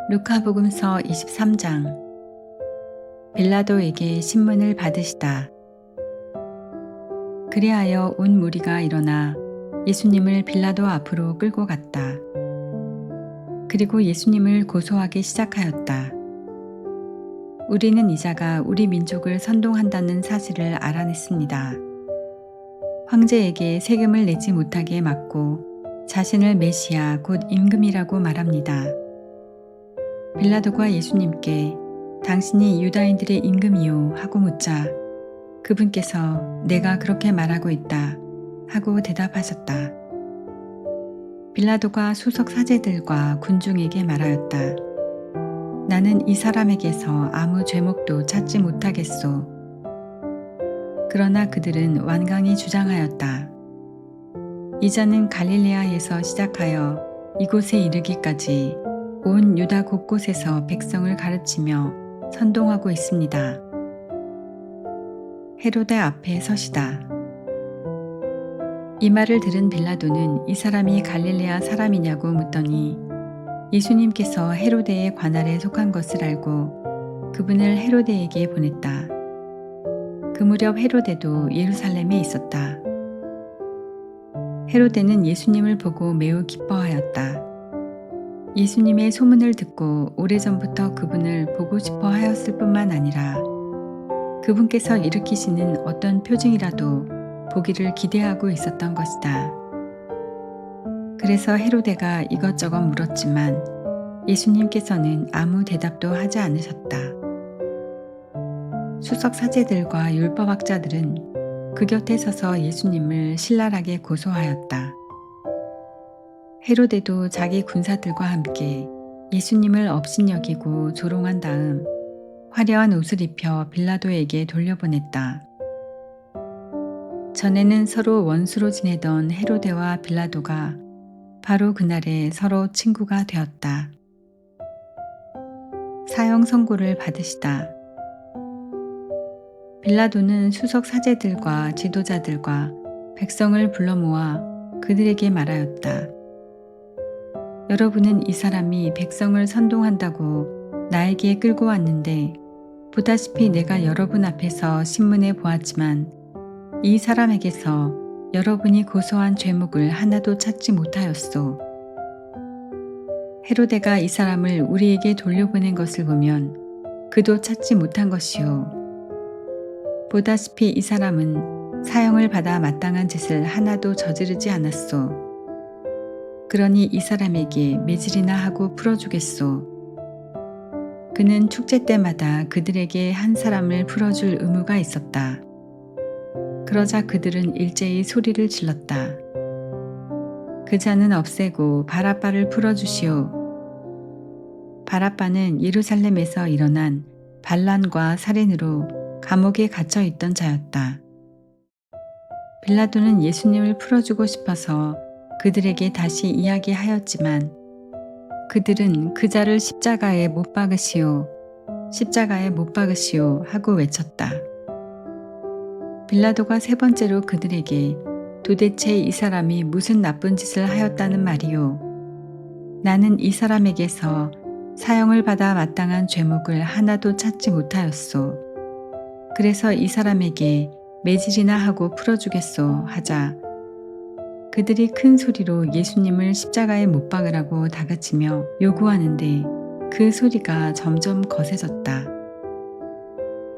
루카복음서 23장. 빌라도에게 신문을 받으시다. 그리하여 온 무리가 일어나 예수님을 빌라도 앞으로 끌고 갔다. 그리고 예수님을 고소하기 시작하였다. 우리는 이 자가 우리 민족을 선동한다는 사실을 알아냈습니다. 황제에게 세금을 내지 못하게 막고 자신을 메시아 곧 임금이라고 말합니다. 빌라도가 예수님께 당신이 유다인들의 임금이요 하고 묻자 그분께서 내가 그렇게 말하고 있다 하고 대답하셨다. 빌라도가 수석 사제들과 군중에게 말하였다. 나는 이 사람에게서 아무 죄목도 찾지 못하겠소. 그러나 그들은 완강히 주장하였다. 이 자는 갈릴레아에서 시작하여 이곳에 이르기까지 온 유다 곳곳에서 백성을 가르치며 선동하고 있습니다. 헤로데 앞에 서시다. 이 말을 들은 빌라도는 이 사람이 갈릴레아 사람이냐고 묻더니 예수님께서 헤로데의 관할에 속한 것을 알고 그분을 헤로데에게 보냈다. 그 무렵 헤로데도 예루살렘에 있었다. 헤로데는 예수님을 보고 매우 기뻐하였다. 예수님의 소문을 듣고 오래전부터 그분을 보고 싶어 하였을 뿐만 아니라 그분께서 일으키시는 어떤 표징이라도 보기를 기대하고 있었던 것이다. 그래서 헤로데가 이것저것 물었지만 예수님께서는 아무 대답도 하지 않으셨다. 수석 사제들과 율법학자들은 그 곁에 서서 예수님을 신랄하게 고소하였다. 헤로데도 자기 군사들과 함께 예수님을 업신여기고 조롱한 다음 화려한 옷을 입혀 빌라도에게 돌려보냈다. 전에는 서로 원수로 지내던 헤로데와 빌라도가 바로 그날에 서로 친구가 되었다. 사형 선고를 받으시다. 빌라도는 수석 사제들과 지도자들과 백성을 불러 모아 그들에게 말하였다. 여러분은 이 사람이 백성을 선동한다고 나에게 끌고 왔는데 보다시피 내가 여러분 앞에서 신문해 보았지만 이 사람에게서 여러분이 고소한 죄목을 하나도 찾지 못하였소. 헤로데가 이 사람을 우리에게 돌려보낸 것을 보면 그도 찾지 못한 것이요. 보다시피 이 사람은 사형을 받아 마땅한 짓을 하나도 저지르지 않았소. 그러니 이 사람에게 매질이나 하고 풀어주겠소. 그는 축제 때마다 그들에게 한 사람을 풀어줄 의무가 있었다. 그러자 그들은 일제히 소리를 질렀다. 그 자는 없애고 바라바를 풀어주시오. 바라바는 예루살렘에서 일어난 반란과 살인으로 감옥에 갇혀 있던 자였다. 빌라도는 예수님을 풀어주고 싶어서 그들에게 다시 이야기하였지만 그들은 그 자를 십자가에 못 박으시오, 십자가에 못 박으시오 하고 외쳤다. 빌라도가 세 번째로 그들에게 도대체 이 사람이 무슨 나쁜 짓을 하였다는 말이오. 나는 이 사람에게서 사형을 받아 마땅한 죄목을 하나도 찾지 못하였소. 그래서 이 사람에게 매질이나 하고 풀어주겠소 하자 그들이 큰 소리로 예수님을 십자가에 못 박으라고 다그치며 요구하는데 그 소리가 점점 거세졌다.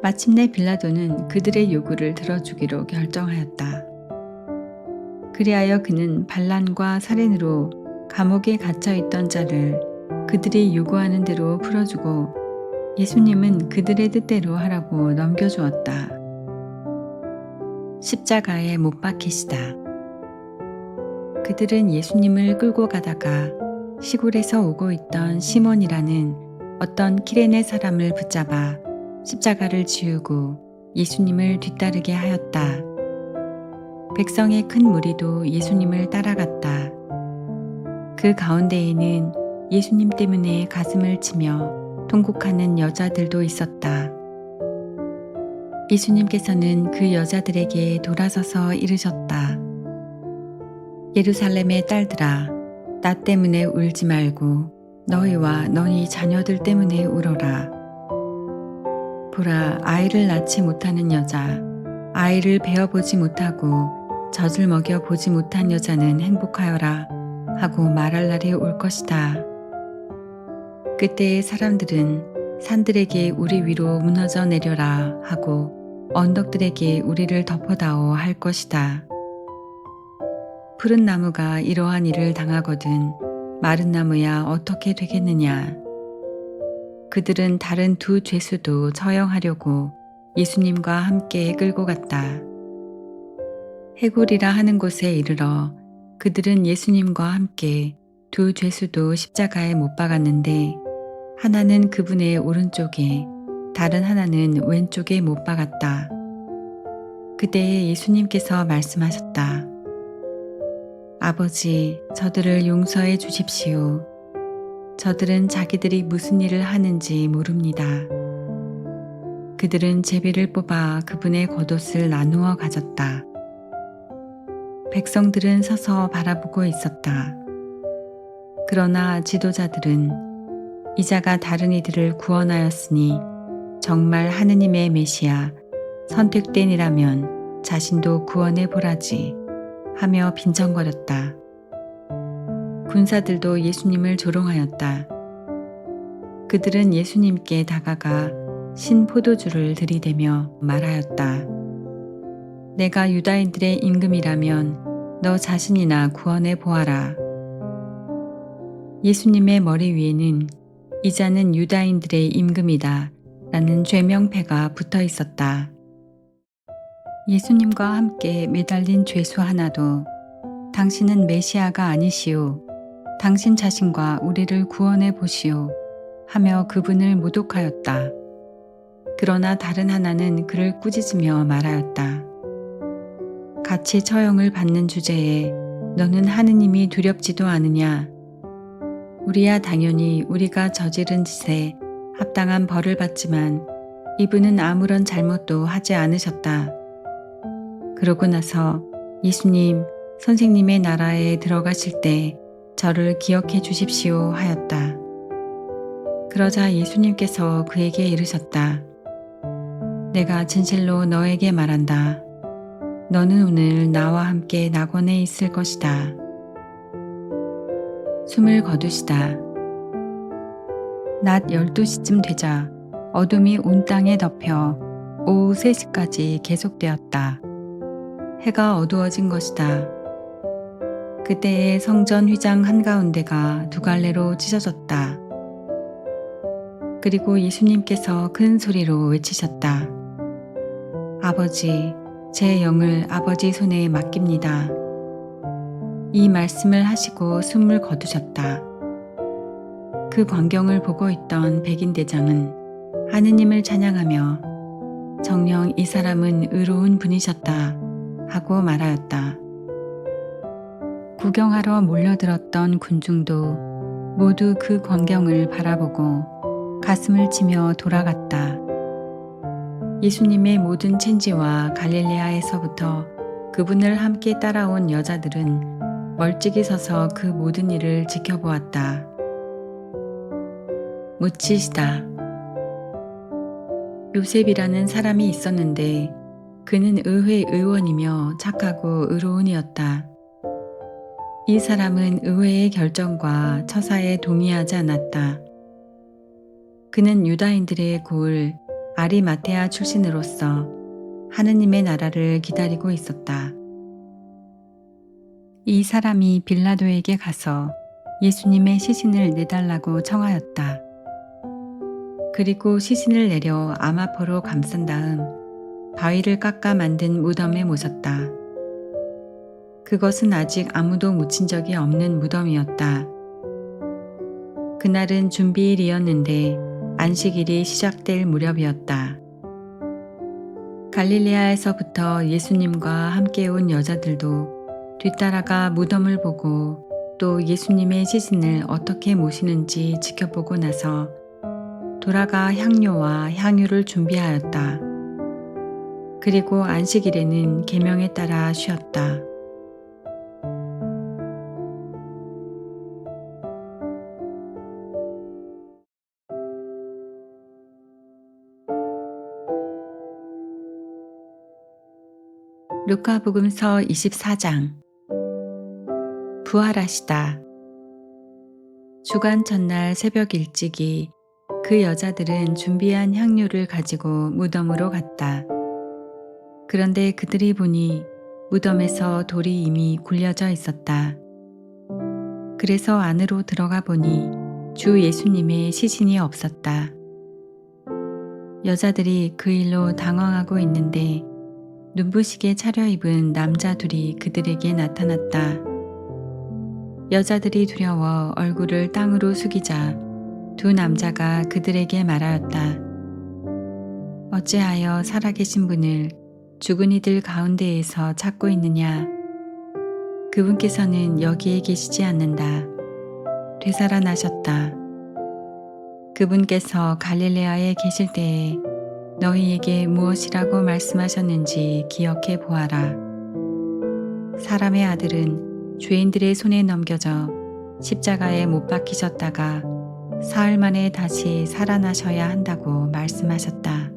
마침내 빌라도는 그들의 요구를 들어주기로 결정하였다. 그리하여 그는 반란과 살인으로 감옥에 갇혀 있던 자를 그들이 요구하는 대로 풀어주고 예수님은 그들의 뜻대로 하라고 넘겨주었다. 십자가에 못 박히시다. 그들은 예수님을 끌고 가다가 시골에서 오고 있던 시몬이라는 어떤 키레네 사람을 붙잡아 십자가를 지우고 예수님을 뒤따르게 하였다. 백성의 큰 무리도 예수님을 따라갔다. 그 가운데에는 예수님 때문에 가슴을 치며 통곡하는 여자들도 있었다. 예수님께서는 그 여자들에게 돌아서서 이르셨다. 예루살렘의 딸들아, 나 때문에 울지 말고 너희와 너희 자녀들 때문에 울어라. 보라, 아이를 낳지 못하는 여자, 아이를 베어보지 못하고 젖을 먹여 보지 못한 여자는 행복하여라 하고 말할 날이 올 것이다. 그때의 사람들은 산들에게 우리 위로 무너져 내려라 하고 언덕들에게 우리를 덮어다오 할 것이다. 푸른 나무가 이러한 일을 당하거든 마른 나무야 어떻게 되겠느냐. 그들은 다른 두 죄수도 처형하려고 예수님과 함께 끌고 갔다. 해골이라 하는 곳에 이르러 그들은 예수님과 함께 두 죄수도 십자가에 못 박았는데 하나는 그분의 오른쪽에 다른 하나는 왼쪽에 못 박았다. 그때에 예수님께서 말씀하셨다. 아버지, 저들을 용서해 주십시오. 저들은 자기들이 무슨 일을 하는지 모릅니다. 그들은 제비를 뽑아 그분의 겉옷을 나누어 가졌다. 백성들은 서서 바라보고 있었다. 그러나 지도자들은 이 자가 다른 이들을 구원하였으니 정말 하느님의 메시아, 선택된 이라면 자신도 구원해 보라지 하며 빈정거렸다. 군사들도 예수님을 조롱하였다. 그들은 예수님께 다가가 신 포도주를 들이대며 말하였다. 내가 유다인들의 임금이라면 너 자신이나 구원해 보아라. 예수님의 머리 위에는 이 자는 유다인들의 임금이다 라는 죄명패가 붙어 있었다. 예수님과 함께 매달린 죄수 하나도 당신은 메시아가 아니시오. 당신 자신과 우리를 구원해 보시오 하며 그분을 모독하였다. 그러나 다른 하나는 그를 꾸짖으며 말하였다. 같이 처형을 받는 주제에 너는 하느님이 두렵지도 않으냐? 우리야 당연히 우리가 저지른 짓에 합당한 벌을 받지만 이분은 아무런 잘못도 하지 않으셨다. 그러고 나서 예수님, 선생님의 나라에 들어가실 때 저를 기억해 주십시오 하였다. 그러자 예수님께서 그에게 이르셨다. 내가 진실로 너에게 말한다. 너는 오늘 나와 함께 낙원에 있을 것이다. 숨을 거두시다. 낮 12시쯤 되자 어둠이 온 땅에 덮여 오후 3시까지 계속되었다. 해가 어두워진 것이다. 그때의 성전 휘장 한가운데가 두 갈래로 찢어졌다. 그리고 예수님께서 큰 소리로 외치셨다. 아버지, 제 영을 아버지 손에 맡깁니다. 이 말씀을 하시고 숨을 거두셨다. 그 광경을 보고 있던 백인 대장은 하느님을 찬양하며 정녕 이 사람은 의로운 분이셨다 하고 말하였다. 구경하러 몰려들었던 군중도 모두 그 광경을 바라보고 가슴을 치며 돌아갔다. 예수님의 모든 친지와 갈릴레아에서부터 그분을 함께 따라온 여자들은 멀찍이 서서 그 모든 일을 지켜보았다. 묻히시다. 요셉이라는 사람이 있었는데 그는 의회 의원이며 착하고 의로운이었다. 이 사람은 의회의 결정과 처사에 동의하지 않았다. 그는 유다인들의 고을 아리마테아 출신으로서 하느님의 나라를 기다리고 있었다. 이 사람이 빌라도에게 가서 예수님의 시신을 내달라고 청하였다. 그리고 시신을 내려 아마포로 감싼 다음 바위를 깎아 만든 무덤에 모셨다. 그것은 아직 아무도 묻힌 적이 없는 무덤이었다. 그날은 준비일이었는데 안식일이 시작될 무렵이었다. 갈릴레아에서부터 예수님과 함께 온 여자들도 뒤따라가 무덤을 보고 또 예수님의 시신을 어떻게 모시는지 지켜보고 나서 돌아가 향료와 향유를 준비하였다. 그리고 안식일에는 계명에 따라 쉬었다. 루카복음서 24장. 부활하시다. 주간 전날 새벽 일찍이 그 여자들은 준비한 향료를 가지고 무덤으로 갔다. 그런데 그들이 보니 무덤에서 돌이 이미 굴려져 있었다. 그래서 안으로 들어가 보니 주 예수님의 시신이 없었다. 여자들이 그 일로 당황하고 있는데 눈부시게 차려입은 남자 둘이 그들에게 나타났다. 여자들이 두려워 얼굴을 땅으로 숙이자 두 남자가 그들에게 말하였다. 어찌하여 살아계신 분을 죽은 이들 가운데에서 찾고 있느냐? 그분께서는 여기에 계시지 않는다. 되살아나셨다. 그분께서 갈릴레아에 계실 때에 너희에게 무엇이라고 말씀하셨는지 기억해 보아라. 사람의 아들은 죄인들의 손에 넘겨져 십자가에 못 박히셨다가 사흘 만에 다시 살아나셔야 한다고 말씀하셨다.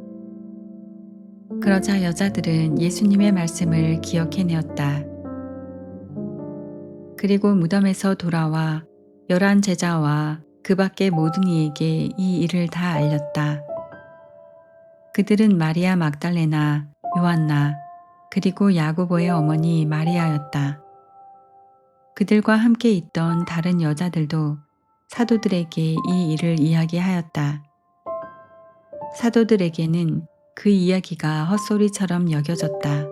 그러자 여자들은 예수님의 말씀을 기억해내었다. 그리고 무덤에서 돌아와 11 제자와 그 밖의 모든 이에게 이 일을 다 알렸다. 그들은 마리아 막달레나, 요한나, 그리고 야고보의 어머니 마리아였다. 그들과 함께 있던 다른 여자들도 사도들에게 이 일을 이야기하였다. 사도들에게는 그 이야기가 헛소리처럼 여겨졌다.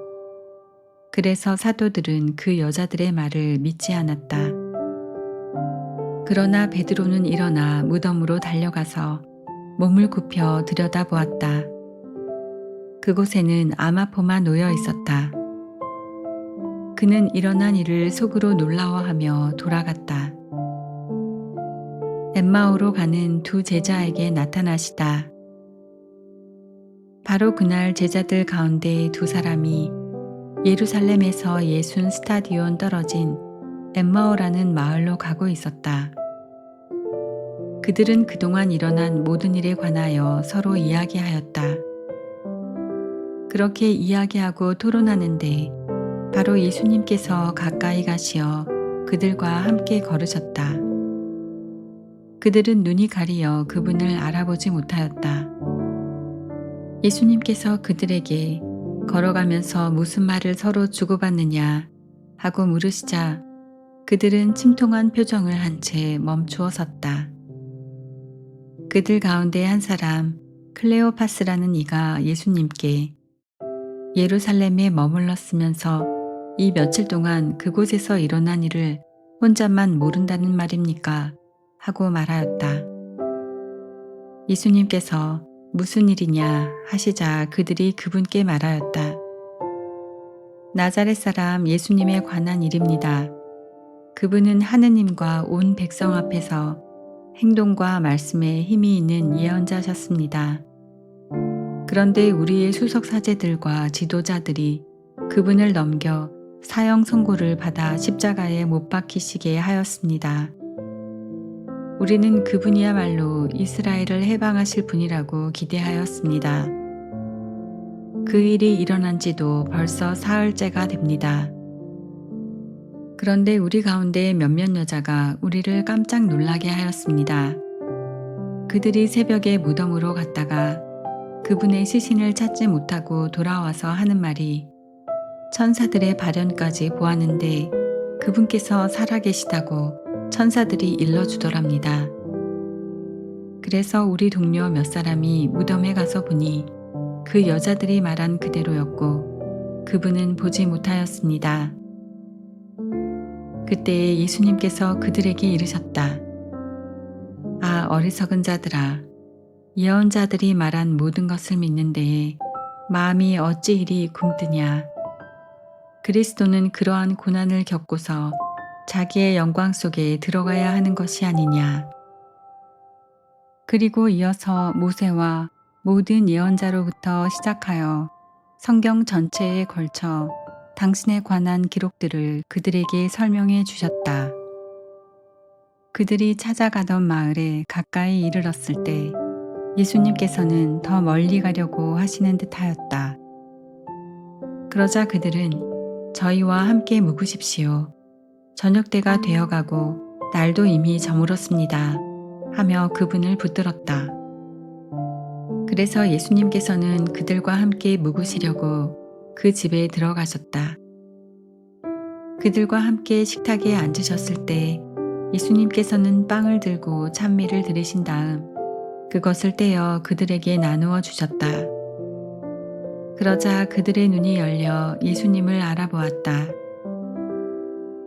그래서 사도들은 그 여자들의 말을 믿지 않았다. 그러나 베드로는 일어나 무덤으로 달려가서 몸을 굽혀 들여다보았다. 그곳에는 아마포만 놓여 있었다. 그는 일어난 일을 속으로 놀라워하며 돌아갔다. 엠마오로 가는 두 제자에게 나타나시다. 바로 그날 제자들 가운데 두 사람이 예루살렘에서 60 스타디온 떨어진 엠마오라는 마을로 가고 있었다. 그들은 그동안 일어난 모든 일에 관하여 서로 이야기하였다. 그렇게 이야기하고 토론하는데 바로 예수님께서 가까이 가시어 그들과 함께 걸으셨다. 그들은 눈이 가리어 그분을 알아보지 못하였다. 예수님께서 그들에게 걸어가면서 무슨 말을 서로 주고받느냐 하고 물으시자 그들은 침통한 표정을 한 채 멈추어 섰다. 그들 가운데 한 사람 클레오파스라는 이가 예수님께 예루살렘에 머물렀으면서 이 며칠 동안 그곳에서 일어난 일을 혼자만 모른다는 말입니까? 하고 말하였다. 예수님께서 무슨 일이냐 하시자 그들이 그분께 말하였다. 나자렛 사람 예수님에 관한 일입니다. 그분은 하느님과 온 백성 앞에서 행동과 말씀에 힘이 있는 예언자셨습니다. 그런데 우리의 수석 사제들과 지도자들이 그분을 넘겨 사형 선고를 받아 십자가에 못 박히시게 하였습니다. 우리는 그분이야말로 이스라엘을 해방하실 분이라고 기대하였습니다. 그 일이 일어난 지도 벌써 사흘째가 됩니다. 그런데 우리 가운데 몇몇 여자가 우리를 깜짝 놀라게 하였습니다. 그들이 새벽에 무덤으로 갔다가 그분의 시신을 찾지 못하고 돌아와서 하는 말이 천사들의 발현까지 보았는데 그분께서 살아계시다고 천사들이 일러주더랍니다. 그래서 우리 동료 몇 사람이 무덤에 가서 보니 그 여자들이 말한 그대로였고 그분은 보지 못하였습니다. 그때에 예수님께서 그들에게 이르셨다. 아, 어리석은 자들아, 예언자들이 말한 모든 것을 믿는 데에 마음이 어찌 이리 굼뜨냐. 그리스도는 그러한 고난을 겪고서 자기의 영광 속에 들어가야 하는 것이 아니냐. 그리고 이어서 모세와 모든 예언자로부터 시작하여 성경 전체에 걸쳐 당신에 관한 기록들을 그들에게 설명해 주셨다. 그들이 찾아가던 마을에 가까이 이르렀을 때 예수님께서는 더 멀리 가려고 하시는 듯하였다. 그러자 그들은 저희와 함께 묵으십시오. 저녁 때가 되어가고 날도 이미 저물었습니다. 하며 그분을 붙들었다. 그래서 예수님께서는 그들과 함께 묵으시려고 그 집에 들어가셨다. 그들과 함께 식탁에 앉으셨을 때 예수님께서는 빵을 들고 찬미를 드리신 다음 그것을 떼어 그들에게 나누어 주셨다. 그러자 그들의 눈이 열려 예수님을 알아보았다.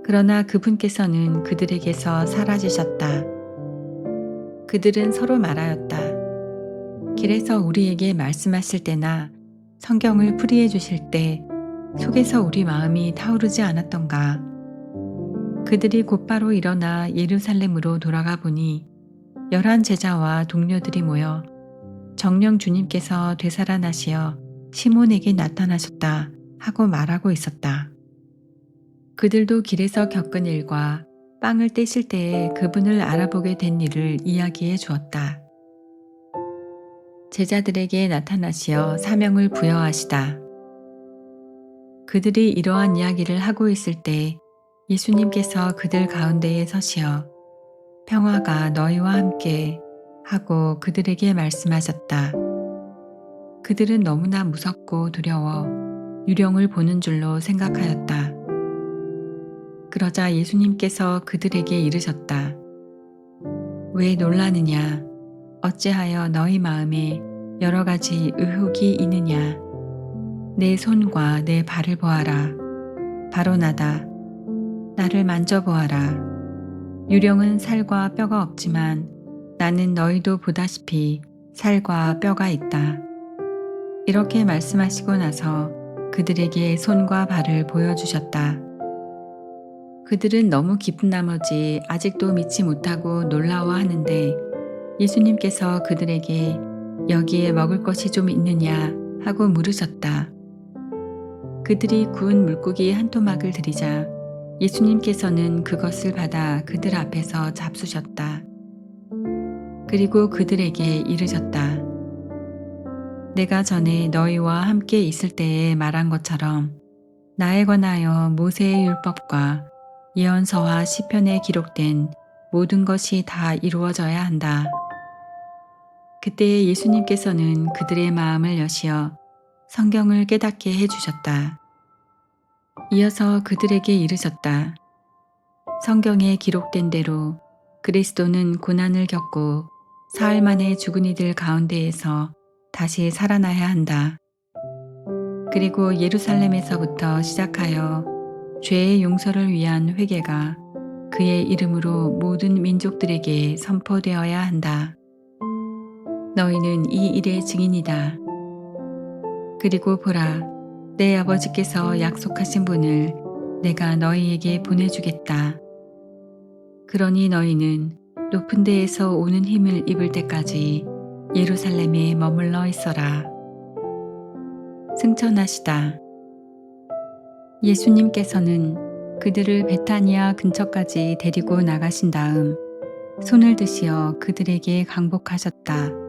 그러나 그분께서는 그들에게서 사라지셨다. 그들은 서로 말하였다. 길에서 우리에게 말씀하실 때나 성경을 풀이해 주실 때 속에서 우리 마음이 타오르지 않았던가. 그들이 곧바로 일어나 예루살렘으로 돌아가 보니 11 제자와 동료들이 모여 정령 주님께서 되살아나시어 시몬에게 나타나셨다 하고 말하고 있었다. 그들도 길에서 겪은 일과 빵을 떼실 때에 그분을 알아보게 된 일을 이야기해 주었다. 제자들에게 나타나시어 사명을 부여하시다. 그들이 이러한 이야기를 하고 있을 때 예수님께서 그들 가운데에 서시어 평화가 너희와 함께 하고 그들에게 말씀하셨다. 그들은 너무나 무섭고 두려워 유령을 보는 줄로 생각하였다. 그러자 예수님께서 그들에게 이르셨다. 왜 놀라느냐? 어찌하여 너희 마음에 여러 가지 의혹이 있느냐? 내 손과 내 발을 보아라. 바로 나다. 나를 만져보아라. 유령은 살과 뼈가 없지만 나는 너희도 보다시피 살과 뼈가 있다. 이렇게 말씀하시고 나서 그들에게 손과 발을 보여주셨다. 그들은 너무 기쁜 나머지 아직도 믿지 못하고 놀라워하는데 예수님께서 그들에게 여기에 먹을 것이 좀 있느냐 하고 물으셨다. 그들이 구운 물고기 한 토막을 드리자 예수님께서는 그것을 받아 그들 앞에서 잡수셨다. 그리고 그들에게 이르셨다. 내가 전에 너희와 함께 있을 때에 말한 것처럼 나에 관하여 모세의 율법과 예언서와 시편에 기록된 모든 것이 다 이루어져야 한다. 그때에 예수님께서는 그들의 마음을 여시어 성경을 깨닫게 해주셨다. 이어서 그들에게 이르셨다. 성경에 기록된 대로 그리스도는 고난을 겪고 사흘 만에 죽은 이들 가운데에서 다시 살아나야 한다. 그리고 예루살렘에서부터 시작하여 죄의 용서를 위한 회개가 그의 이름으로 모든 민족들에게 선포되어야 한다. 너희는 이 일의 증인이다. 그리고 보라, 내 아버지께서 약속하신 분을 내가 너희에게 보내주겠다. 그러니 너희는 높은 데에서 오는 힘을 입을 때까지 예루살렘에 머물러 있어라. 승천하시다. 예수님께서는 그들을 베타니아 근처까지 데리고 나가신 다음 손을 드시어 그들에게 강복하셨다.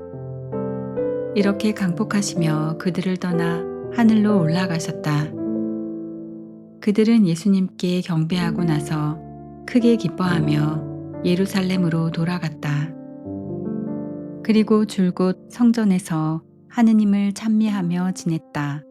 이렇게 강복하시며 그들을 떠나 하늘로 올라가셨다. 그들은 예수님께 경배하고 나서 크게 기뻐하며 예루살렘으로 돌아갔다. 그리고 줄곧 성전에서 하느님을 찬미하며 지냈다.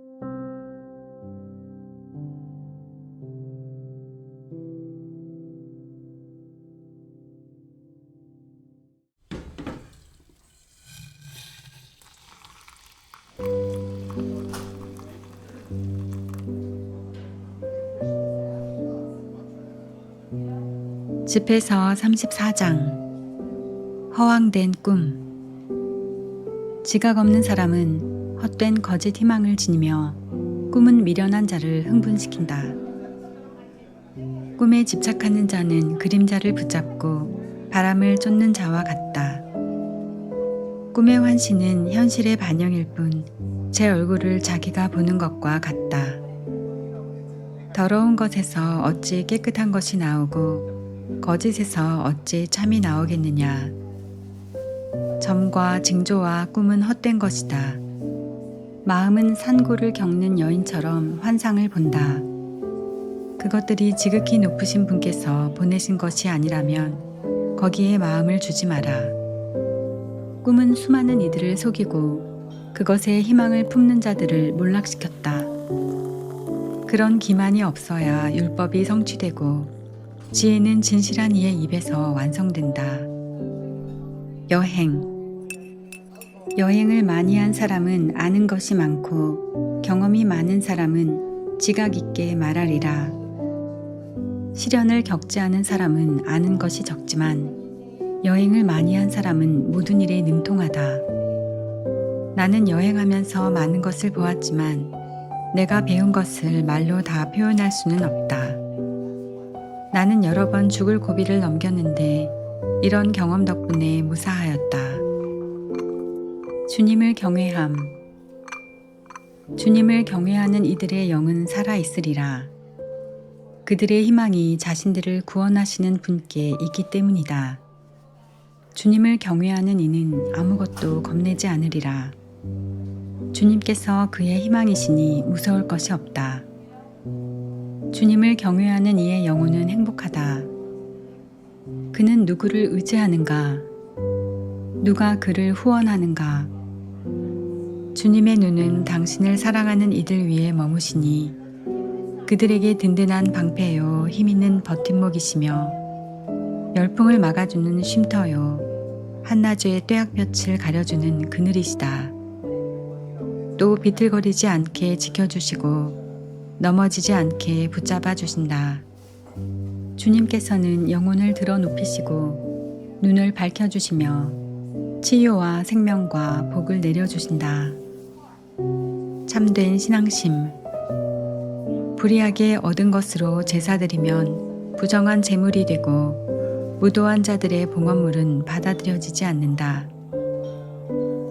집회서 34장 허황된 꿈. 지각 없는 사람은 헛된 거짓 희망을 지니며 꿈은 미련한 자를 흥분시킨다. 꿈에 집착하는 자는 그림자를 붙잡고 바람을 쫓는 자와 같다. 꿈의 환시는 현실의 반영일 뿐 제 얼굴을 자기가 보는 것과 같다. 더러운 것에서 어찌 깨끗한 것이 나오고 거짓에서 어찌 참이 나오겠느냐. 점과 징조와 꿈은 헛된 것이다. 마음은 산고를 겪는 여인처럼 환상을 본다. 그것들이 지극히 높으신 분께서 보내신 것이 아니라면 거기에 마음을 주지 마라. 꿈은 수많은 이들을 속이고 그것에 희망을 품는 자들을 몰락시켰다. 그런 기만이 없어야 율법이 성취되고 지혜는 진실한 이의 입에서 완성된다. 여행을 많이 한 사람은 아는 것이 많고 경험이 많은 사람은 지각 있게 말하리라. 시련을 겪지 않은 사람은 아는 것이 적지만 여행을 많이 한 사람은 모든 일에 능통하다. 나는 여행하면서 많은 것을 보았지만 내가 배운 것을 말로 다 표현할 수는 없다. 나는 여러 번 죽을 고비를 넘겼는데 이런 경험 덕분에 무사하였다. 주님을 경외함. 주님을 경외하는 이들의 영은 살아있으리라. 그들의 희망이 자신들을 구원하시는 분께 있기 때문이다. 주님을 경외하는 이는 아무것도 겁내지 않으리라. 주님께서 그의 희망이시니 무서울 것이 없다. 주님을 경외하는 이의 영혼은 행복하다. 그는 누구를 의지하는가? 누가 그를 후원하는가? 주님의 눈은 당신을 사랑하는 이들 위에 머무시니 그들에게 든든한 방패요 힘있는 버팀목이시며 열풍을 막아주는 쉼터요 한낮의 뙤약볕을 가려주는 그늘이시다. 또 비틀거리지 않게 지켜주시고 넘어지지 않게 붙잡아 주신다. 주님께서는 영혼을 들어 높이시고 눈을 밝혀주시며 치유와 생명과 복을 내려주신다. 참된 신앙심. 불의하게 얻은 것으로 제사드리면 부정한 제물이 되고 무도한 자들의 봉헌물은 받아들여지지 않는다.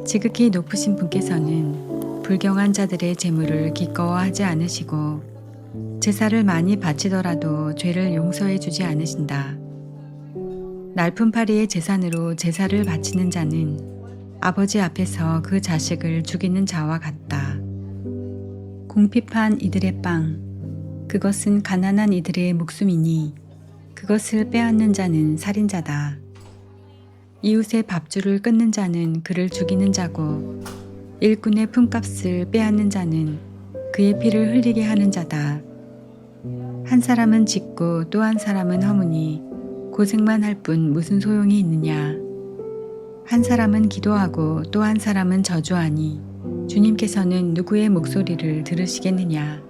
지극히 높으신 분께서는 불경한 자들의 제물을 기꺼워하지 않으시고 제사를 많이 바치더라도 죄를 용서해 주지 않으신다. 날품파리의 제산으로 제사를 바치는 자는 아버지 앞에서 그 자식을 죽이는 자와 같다. 공핍한 이들의 빵, 그것은 가난한 이들의 목숨이니 그것을 빼앗는 자는 살인자다. 이웃의 밥줄을 끊는 자는 그를 죽이는 자고 일꾼의 품값을 빼앗는 자는 그의 피를 흘리게 하는 자다. 한 사람은 짓고 또 한 사람은 허무니 고생만 할 뿐 무슨 소용이 있느냐. 한 사람은 기도하고 또 한 사람은 저주하니 주님께서는 누구의 목소리를 들으시겠느냐.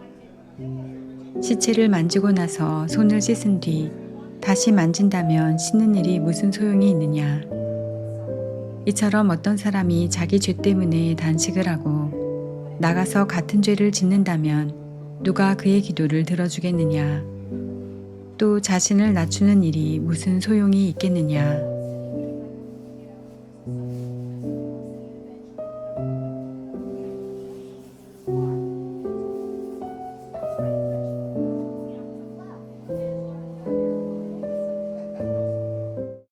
시체를 만지고 나서 손을 씻은 뒤 다시 만진다면 씻는 일이 무슨 소용이 있느냐. 이처럼 어떤 사람이 자기 죄 때문에 단식을 하고 나가서 같은 죄를 짓는다면 누가 그의 기도를 들어주겠느냐. 또 자신을 낮추는 일이 무슨 소용이 있겠느냐.